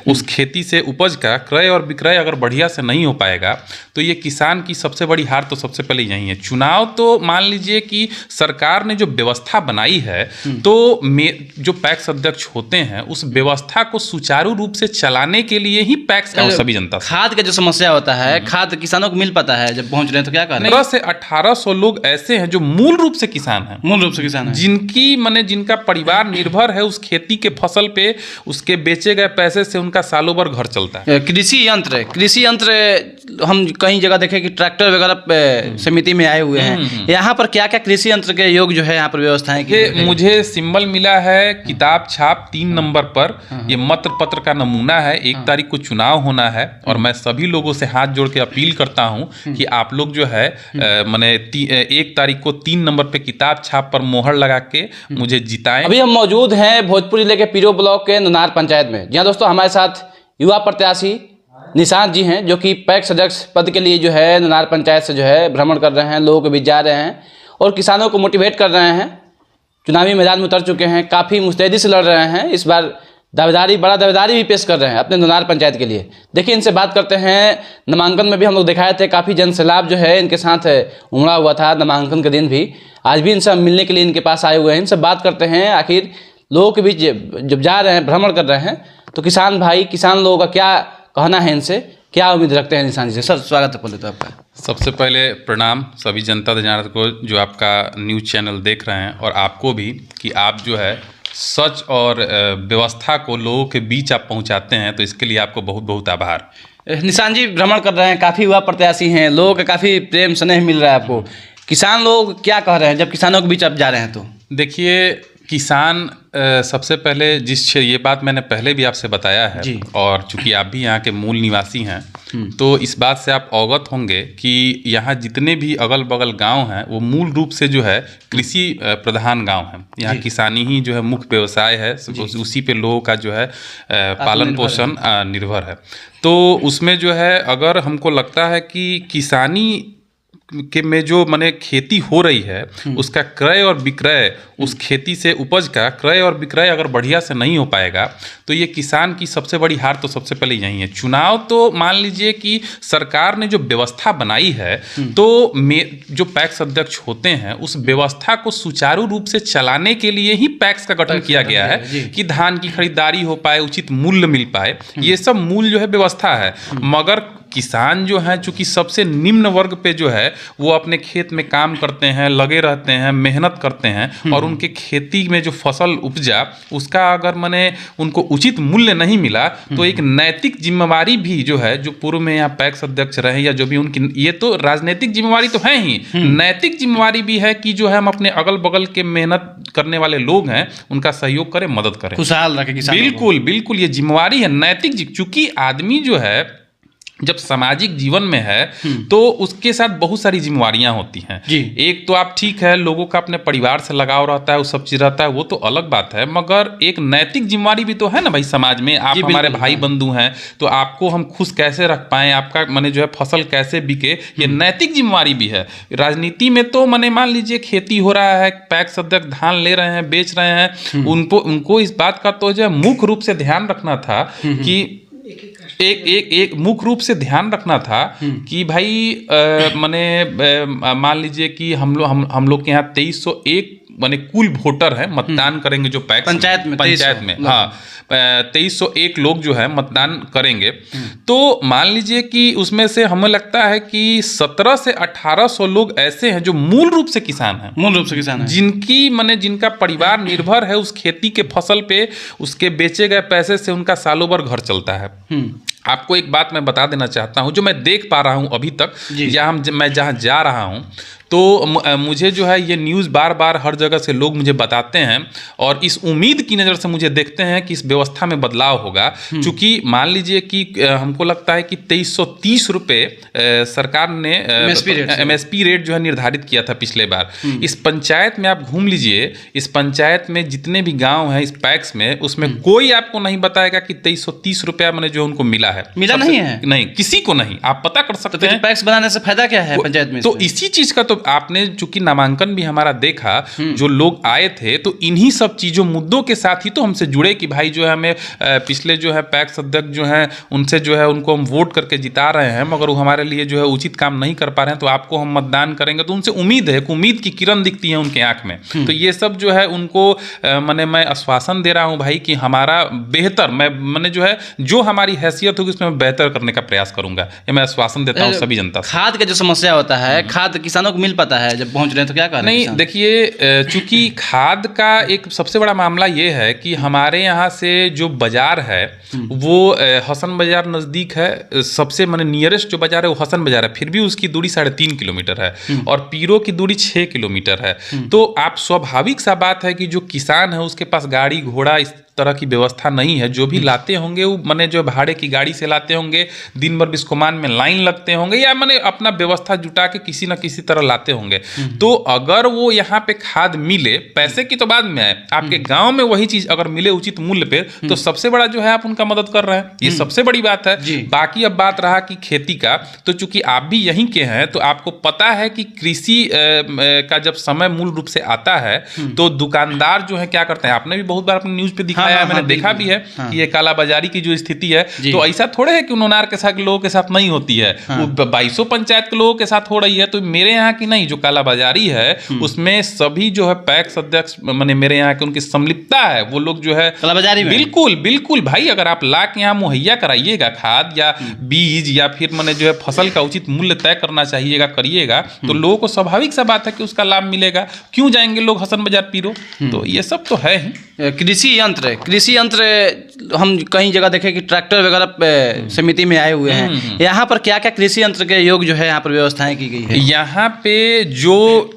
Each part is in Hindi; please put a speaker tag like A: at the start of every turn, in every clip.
A: उस खेती से उपज का क्रय और विक्रय अगर बढ़िया से नहीं हो पाएगा तो ये किसान की सबसे बड़ी हार तो सबसे पहले यही है। चुनाव तो मान लीजिए कि सरकार ने जो व्यवस्था बनाई है तो जो पैक्स अध्यक्ष होते हैं उस व्यवस्था को सुचारू रूप से चलाने के लिए ही पैक्स का सभी जनता
B: खाद का जो समस्या होता है, खाद किसानों को मिल पाता है जब पहुंच रहे हैं तो क्या कर रहे हैं?
A: 1500 से 1800 लोग ऐसे हैं जो मूल रूप से किसान हैं,
B: मूल रूप से किसान हैं,
A: जिनका परिवार निर्भर है उस खेती के फसल पे, उसके बेचे गए पैसे से उनका सालों भर घर चलता है।
B: कृषि यंत्र हम कई जगह देखें कि ट्रैक्टर वगैरह समिति में आए हुए हैं। यहाँ पर क्या क्या कृषि यंत्र के योग जो है यहाँ पर व्यवस्थाएं की?
A: मुझे सिंबल मिला है किताब छाप 3 नंबर पर, ये मत्र पत्र का नमूना है। 1 तारीख को चुनाव होना है और मैं सभी लोगों से हाथ जोड़ के अपील करता हूँ कि आप लोग जो है मैंने 1 तारीख को 3 नंबर पे किताब छाप पर मोहर लगा के मुझे जिताएं।
B: अभी हम मौजूद हैं भोजपुर जिले के पीरो ब्लॉक के नुनार पंचायत में। जी हाँ दोस्तों, हमारे साथ युवा प्रत्याशी निशांत जी हैं जो कि पैक्स अध्यक्ष पद के लिए जो है नुनार पंचायत से जो है भ्रमण कर रहे हैं, लोगों के बीच जा रहे हैं और किसानों को मोटिवेट कर रहे हैं। चुनावी मैदान में उतर चुके हैं, काफ़ी मुस्तैदी से लड़ रहे हैं। इस बार बड़ा दावेदारी भी पेश कर रहे हैं अपने नुनार पंचायत के लिए। देखिए, इनसे बात करते हैं। नामांकन में भी हम लोग दिखाए थे, काफ़ी जन सैलाब जो है इनके साथ उमड़ा हुआ था नामांकन के दिन भी। आज भी इनसे मिलने के लिए इनके पास आए हुए हैं। इनसे बात करते हैं, आखिर लोगों के बीच जब जा रहे हैं, भ्रमण कर रहे हैं, तो किसान भाई, किसान लोगों का क्या कहना है, इनसे क्या उम्मीद रखते हैं निशांत जी से? सर स्वागत है पहले तो आपका।
A: सबसे पहले प्रणाम सभी जनता जनार्दन को जो आपका न्यूज़ चैनल देख रहे हैं, और आपको भी कि आप जो है सच और व्यवस्था को लोगों के बीच आप पहुंचाते हैं, तो इसके लिए आपको बहुत बहुत आभार।
B: निशांत जी भ्रमण कर रहे हैं, काफ़ी युवा प्रत्याशी हैं, लोगों का काफ़ी प्रेम स्नेह मिल रहा है आपको। किसान लोग क्या कह रहे हैं जब किसानों के बीच आप जा रहे हैं? तो
A: देखिए, किसान सबसे पहले ये बात मैंने पहले भी आपसे बताया है, और चूंकि आप भी यहाँ के मूल निवासी हैं तो इस बात से आप अवगत होंगे कि यहाँ जितने भी अगल बगल गांव हैं वो मूल रूप से जो है कृषि प्रधान गांव हैं। यहाँ किसानी ही जो है मुख्य व्यवसाय है, उसी पे लोगों का जो है पालन पोषण निर्भर है। तो उसमें जो है अगर हमको लगता है कि किसानी के में जो माने खेती हो रही है उसका क्रय और विक्रय, उस खेती से उपज का क्रय और विक्रय अगर बढ़िया से नहीं हो पाएगा तो ये किसान की सबसे बड़ी हार तो सबसे पहले यही है। चुनाव तो मान लीजिए कि सरकार ने जो व्यवस्था बनाई है तो जो पैक्स अध्यक्ष होते हैं उस व्यवस्था को सुचारू रूप से चलाने के लिए ही पैक्स का गठन किया गया है कि धान की खरीदारी हो पाए, उचित मूल्य मिल पाए, ये सब मूल जो है व्यवस्था है। मगर किसान जो हैं चूंकि सबसे निम्न वर्ग पे जो है वो अपने खेत में काम करते हैं, लगे रहते हैं, मेहनत करते हैं, और उनके खेती में जो फसल उपजा उसका अगर माने उनको उचित मूल्य नहीं मिला तो एक नैतिक जिम्मेवारी भी जो है, जो पूर्व में यहाँ पैक्स अध्यक्ष रहे या जो भी उनकी, ये तो राजनीतिक जिम्मेवारी तो है ही, नैतिक जिम्मेवारी भी है कि जो है हम अपने अगल बगल के मेहनत करने वाले लोग हैं उनका सहयोग करें, मदद करें,
B: खुशहाल रखें किसान।
A: बिल्कुल बिल्कुल, ये जिम्मेवारी है नैतिक। चूंकि आदमी जो है जब सामाजिक जीवन में है तो उसके साथ बहुत सारी जिम्मेवारियां होती हैं। एक तो आप ठीक है लोगों का अपने परिवार से लगाव रहता है, वो सब चीज रहता है, वो तो अलग बात है, मगर एक नैतिक जिम्मेवारी भी तो है ना भाई समाज में। आप हमारे भाई बंधु हैं तो आपको हम खुश कैसे रख पाएं, आपका माने जो है फसल कैसे बिके, ये नैतिक जिम्मेवारी भी है। राजनीति में तो माने मान लीजिए खेती हो रहा है, पैक्स अध्यक्ष धान ले रहे हैं, बेच रहे हैं, उनको इस बात का तो जो है मुख्य रूप से ध्यान रखना था कि एक मुख्य रूप से ध्यान रखना था कि भाई मान लीजिए कि हम लोग के यहाँ 2301 माने कुल वोटर है मतदान करेंगे जो पैक्स पंचायत में हाँ 2301 लोग जो है मतदान करेंगे। तो मान लीजिए कि उसमें से हमें लगता है कि 1700 से 1800 लोग ऐसे हैं जो मूल रूप से किसान हैं, जिनका परिवार निर्भर है उस खेती के फसल पे, उसके बेचे गए पैसे से उनका सालों भर घर चलता है। आपको एक बात मैं बता देना चाहता हूं जो मैं देख पा रहा हूं अभी तक, मैं जहां जा रहा हूं तो मुझे जो है ये न्यूज़ बार बार हर जगह से लोग मुझे बताते हैं और इस उम्मीद की नज़र से मुझे देखते हैं कि इस व्यवस्था में बदलाव होगा। चूँकि मान लीजिए कि हमको लगता है कि 2330 रुपये सरकार ने MSP रेट जो है निर्धारित किया था पिछले बार। इस पंचायत में आप घूम लीजिए, इस पंचायत में जितने भी गाँव हैं इस पैक्स में, उसमें कोई आपको नहीं बताएगा कि 2330 रुपया मैंने जो उनको मिला
B: नहीं है,
A: नहीं किसी को नहीं। आप पता कर सकते हैं
B: पैक्स बनाने से फायदा क्या है पंचायत में।
A: तो इसी चीज़ का तो अब आपने चूंकि नामांकन भी हमारा देखा, जो लोग आए थे तो इन्हीं सब चीजों मुद्दों के साथ ही तो हमसे जुड़े कि भाई जो है हमें पिछले जो है पैक्स अध्यक्ष जो है उनसे जो है उनको हम वोट करके जिता रहे हैं, मगर वो हमारे लिए जो है उचित काम नहीं कर पा रहे हैं, तो आपको हम मतदान करेंगे। तो उनसे उम्मीद है, उम्मीद की किरण दिखती है उनके आंख में। तो ये सब जो है उनको मैं आश्वासन दे रहा हूं भाई कि हमारा बेहतर मैंने जो है जो हमारी हैसियत होगी उसमें मैं बेहतर करने का प्रयास करूंगा। ये मैं आश्वासन देता हूं सभी जनता से।
B: खाद का जो समस्या होता है, खाद किसानों को मिल पाता है जब पहुंच रहे हैं तो क्या करें?
A: नहीं, देखिए चूंकि खाद का एक सबसे बड़ा मामला ये है कि हमारे यहाँ से जो बाजार है वो हसन बाजार नज़दीक है, सबसे नियरेस्ट जो बाजार है वो हसन बाजार है, फिर भी उसकी दूरी 3.5 किलोमीटर है और पीरो की दूरी 6 किलोमीटर है। तो आप स्वाभाविक सा बात है कि जो किसान है उसके पास गाड़ी घोड़ा इस तरह की व्यवस्था नहीं है। जो भी लाते होंगे वो जो भाड़े की गाड़ी से लाते होंगे, दिन भर बिस्कोमान में लाइन लगते होंगे या अपना व्यवस्था जुटा के किसी न किसी तरह लाते होंगे। तो अगर वो यहाँ पे खाद मिले, पैसे की तो बाद में है, आपके गांव में वही चीज अगर मिले उचित मूल्य पे, तो सबसे बड़ा जो है आप उनका मदद कर रहे हैं, ये सबसे बड़ी बात है। बाकी अब बात रहा कि खेती का, तो चूंकि आप भी यहीं के हैं तो आपको पता है कि कृषि का जब समय मूल रूप से आता है तो दुकानदार जो है क्या करते हैं, आपने भी बहुत बार अपने न्यूज पे दिखाया है, मैंने देखा भी है कि ये कालाबाजारी की जो स्थिति है, तो ऐसा थोड़े है कि नोनार के साथ लोगों के साथ नहीं होती है, वो 2200 पंचायत के लोगों के साथ हो रही है। तो मेरे यहाँ की नहीं, जो कालाबाजारी है उसमें सभी जो है पैक्स अध्यक्ष मेरे यहाँ के उनकी संलिप्तता है, वो लोग जो है कालाबाजारी में बिल्कुल बिल्कुल भाई, अगर आप ला के यहाँ मुहैया कराइएगा खाद या बीज या फिर जो है फसल का उचित मूल्य तय करना चाहिएगा, करिएगा, तो लोगों को स्वाभाविक सा बात है कि उसका लाभ मिलेगा। क्यों जाएंगे लोग हसन बाजार पीरो? तो ये सब तो है ही।
B: कृषि यंत्र हम कई जगह देखें कि ट्रैक्टर वगैरह समिति में आए हुए हैं, यहाँ पर क्या क्या कृषि यंत्र के योग जो है यहाँ पर व्यवस्थाएं की गई है?
A: यहाँ पे जो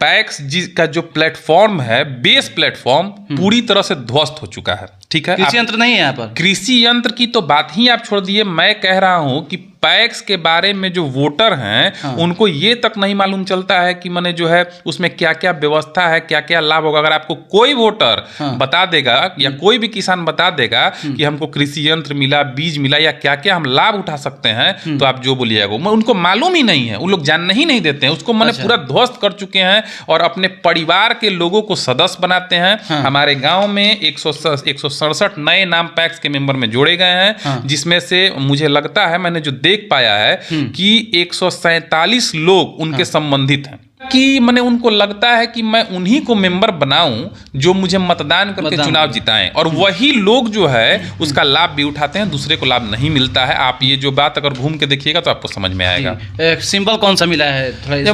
A: पैक्स का जो प्लेटफॉर्म है, बेस प्लेटफॉर्म पूरी तरह से ध्वस्त हो चुका है। ठीक है,
B: कृषि यंत्र नहीं है यहाँ पर।
A: कृषि यंत्र की तो बात ही आप छोड़ दिए, मैं कह रहा हूं कि पैक्स के बारे में जो वोटर हैं उनको ये तक नहीं मालूम चलता है कि जो है उसमें क्या क्या व्यवस्था है, क्या क्या लाभ होगा। अगर आपको कोई वोटर बता देगा या कोई भी किसान बता देगा कि हमको कृषि यंत्र मिला, बीज मिला या क्या क्या हम लाभ उठा सकते हैं, तो आप जो बोलिएगा उनको मालूम ही नहीं है, वो लोग जानने ही नहीं देते हैं उसको। पूरा ध्वस्त कर चुके हैं और अपने परिवार के लोगों को सदस्य बनाते हैं। हमारे गांव में 167 नए नाम पैक्स के मेंबर में जोड़े गए हैं, जिसमें से मुझे लगता है, मैंने जो देख पाया है कि 147 लोग उनके संबंधित हैं, कि उनको लगता है कि मैं उन्हीं को मेंबर बनाऊं जो मुझे मतदान करके चुनाव जिताएं, और वही लोग जो है उसका लाभ भी उठाते हैं, दूसरे को लाभ नहीं मिलता है। आप ये जो बात अगर घूम के देखिएगा तो आपको समझ में आएगा।
B: सिंबल कौन सा मिला है? थोड़ा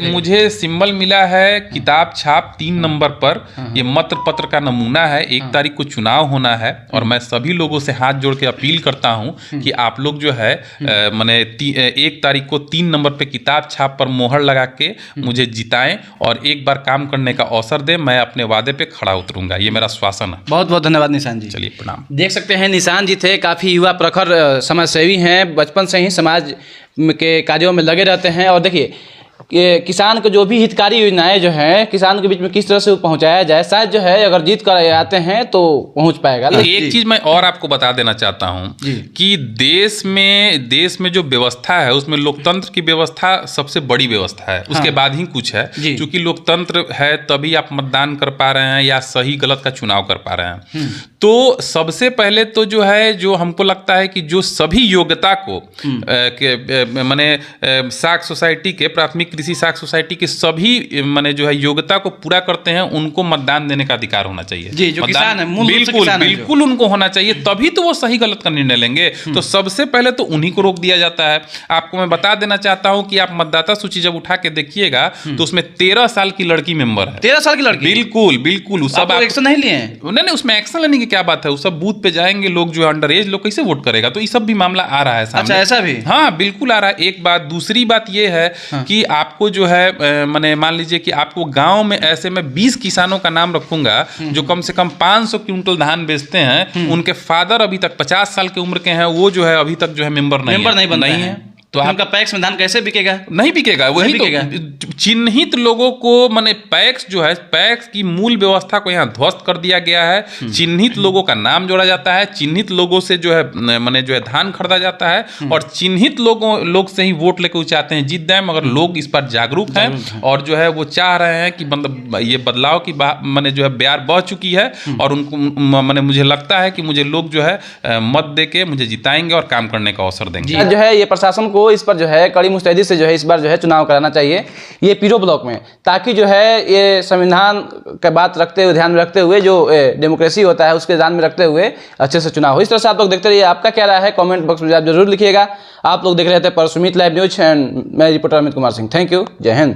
A: मुझे सिंबल मिला है किताब छाप 3 नंबर पर, ये मत पत्र का नमूना है। 1 तारीख को चुनाव होना है और मैं सभी लोगों से हाथ जोड़ के अपील करता हूं कि आप लोग जो है 1 तारीख को 3 नंबर पे किताब छाप पर मोहर लगा के मुझे जिताएं और एक बार काम करने का अवसर दें। मैं अपने वादे पे खड़ा उतरूंगा, ये मेरा आश्वासन है।
B: बहुत बहुत धन्यवाद निशान जी।
A: चलिए प्रणाम।
B: देख सकते हैं निशान जी थे काफ़ी युवा प्रखर समाजसेवी हैं, बचपन से ही समाज के कार्यों में लगे रहते हैं। और देखिए किसान को जो भी हितकारी योजनाएं जो हैं किसान के बीच में किस तरह से पहुंचाया जाए, शायद जो है अगर जीत कर आते हैं तो पहुंच पाएगा।
A: एक चीज मैं और आपको बता देना चाहता हूं कि देश में जो व्यवस्था है उसमें लोकतंत्र की व्यवस्था सबसे बड़ी व्यवस्था है, उसके बाद ही कुछ है। क्योंकि लोकतंत्र है तभी आप मतदान कर पा रहे हैं या सही गलत का चुनाव कर पा रहे हैं। तो सबसे पहले तो जो है, जो हमको लगता है कि जो सभी योग्यता को साख सोसाइटी के प्राथमिक कृषि साख सोसाइटी के सभी जो है योग्यता को पूरा करते हैं, उनको मतदान देने का अधिकार होना चाहिए।
B: जी, जो किसान है,
A: बिल्कुल उनको होना चाहिए, तभी तो वो सही गलत का निर्णय लेंगे। तो सबसे पहले तो उन्हीं को रोक दिया जाता है। आपको मैं बता देना चाहता हूं कि आप मतदाता सूची जब उठा के देखिएगा तो उसमें 13 साल की लड़की मेंबर है।
B: 13 साल की लड़की?
A: बिल्कुल सब
B: एक्शन नहीं लिए?
A: नहीं, उसमें एक्शन लेने की क्या बात है, वो सब बूथ पे जाएंगे लोग, जो अंडर एज लोग कैसे वोट करेगा? तो ये सब भी मामला आ रहा है सामने।
B: अच्छा, ऐसा भी?
A: हाँ, बिल्कुल आ रहा है। एक बात, दूसरी बात ये है कि आपको जो है मान लीजिए कि आपको गांव में ऐसे में 20 किसानों का नाम रखूंगा जो कम से कम 500 क्विंटल धान बेचते हैं, उनके फादर अभी तक 50 साल की उम्र के हैं, वो जो है अभी तक जो है मेंबर नहीं है। तो
B: उनका पैक्स में धान कैसे बिकेगा?
A: नहीं बिकेगा। वही तो चिन्हित लोगों को माने पैक्स जो है, पैक्स की मूल व्यवस्था को यहाँ ध्वस्त कर दिया गया है। चिन्हित लोगों का नाम जोड़ा जाता है, चिन्हित लोगों से जो है माने जो है धान खरीदा जाता है, और चिन्हित लोग से ही वोट लेकर वो चाहते हैं जीत जाए। मगर लोग इस पर जागरूक हैं और जो है वो चाह रहे हैं कि मतलब ये बदलाव की माने जो है ब्यार बह चुकी है, और उनको माने मुझे लगता है कि मुझे लोग जो है मत दे के मुझे जिताएंगे और काम करने का अवसर देंगे।
B: जो है ये प्रशासन को इस पर जो है कड़ी मुस्तैदी से जो है इस बार जो है चुनाव कराना चाहिए ये पीरो ब्लॉक में, ताकि जो है ये संविधान का बात रखते हुए, ध्यान में रखते हुए, जो डेमोक्रेसी होता है उसके ध्यान में रखते हुए अच्छे से चुनाव हो। इस तरह से आप लोग देखते रहिए। आपका क्या राय है कमेंट बॉक्स में आप जरूर लिखिएगा। आप लोग देख रहे थे परसुमित लाइव न्यूज एंड मैं reporter Amit Kumar Singh. Thank you. जय हिंद।